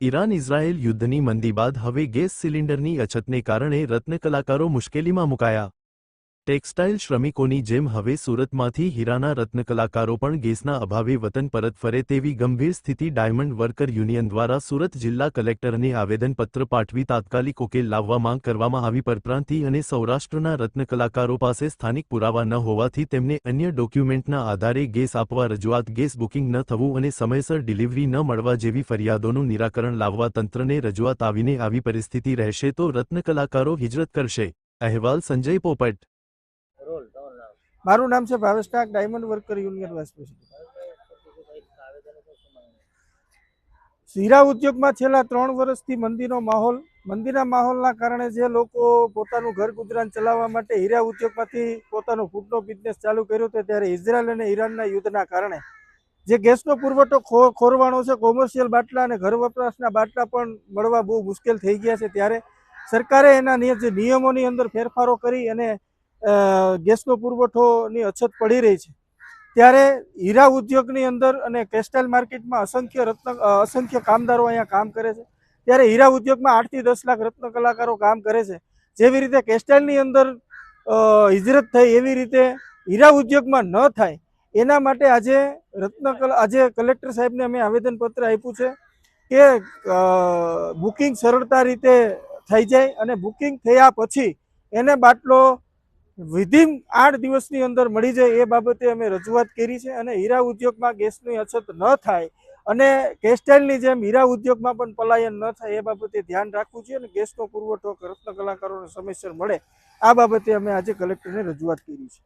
Iran Israel યુદ્ધની મંદી બાદ હવે ગેસ સિલિન્ડરની અછતને કારણે રત્નકલાકારો મુશ્કેલીમાં મુકાયા। ટેક્સટાઇલ શ્રમિકોની જેમ હવે સુરતમાંથી હીરાના રત્નકલાકારો પણ ગેસના અભાવે વતન પરત ફરે તેવી ગંભીર સ્થિતિ ડાયમંડ વર્કર યુનિયન દ્વારા સુરત જિલ્લા કલેક્ટરને આવેદનપત્ર પાઠવી તાત્કાલિક ઉકેલ લાવવા માંગ કરવામાં આવી। પરપ્રાંતિ અને સૌરાષ્ટ્રના રત્નકલાકારો પાસે સ્થાનિક પુરાવા ન હોવાથી તેમને અન્ય ડોક્યુમેન્ટના આધારે ગેસ આપવા રજૂઆત, ગેસ બુકિંગ ન થવું અને સમયસર ડિલિવરી ન મળવા જેવી ફરિયાદોનું નિરાકરણ લાવવા તંત્રને રજૂઆત આવીને આવી પરિસ્થિતિ રહેશે તો રત્નકલાકારો હિજરત કરશે। અહેવાલ સંજય પોપટ। મારું નામ છે Bhavesh Tak, diamond worker union vice president. હીરા ઉદ્યોગમાં છેલ્લા 3 વર્ષથી મંદીના માહોલના કારણે જે લોકો પોતાનું ઘર ગુજરાન ચલાવવા માટે હીરા ઉદ્યોગમાંથી પોતાનો ફૂડનો બિઝનેસ ચાલુ કર્યો હતો, ત્યારે ઇઝરાયલ અને ઈરાનના યુદ્ધના કારણે જે ગેસનો પુરવઠો ખોરવાનો છે, કોમર્શિયલ બાટલા અને ઘર વપરાશના બાટલા પણ મળવા બહુ મુશ્કેલ થઈ ગયા છે। ત્યારે સરકારે એના જે નિયમોની અંદર ફેરફારો કરી અને ગેસનો પુરવઠોની અછત પડી રહી છે। ત્યારે હીરા ઉદ્યોગની અંદર અને ટેક્સટાઇલ માર્કેટમાં અસંખ્ય કામદારો અહીંયા કામ કરે છે। ત્યારે હીરા ઉદ્યોગમાં 8 થી 10 લાખ રત્ન કલાકારો કામ કરે છે। જેવી રીતે ટેક્સટાઇલની અંદર હિજરત થઈ એવી રીતે હીરા ઉદ્યોગમાં ન થાય એના માટે આજે કલેક્ટર સાહેબને અમે આવેદનપત્ર આપ્યું છે કે બુકિંગ સરળતા રીતે થઈ જાય અને બુકિંગ થયા પછી એને બાટલો વિધિન 8 દિવસની અંદર મળી જાય એ બાબતે અમે રજૂઆત કરી છે। અને હીરા ઉદ્યોગમાં ગેસની અછત ન થાય અને ટેક્સટાઇલની જેમ હીરા ઉદ્યોગમાં પણ પલાયન ન થાય એ બાબતે ધ્યાન રાખવું છે અને ગેસનો પુરવઠો રત્ન કલાકારોને સમયસર મળે આ બાબતે અમે આજે કલેક્ટરને રજૂઆત કરી છે।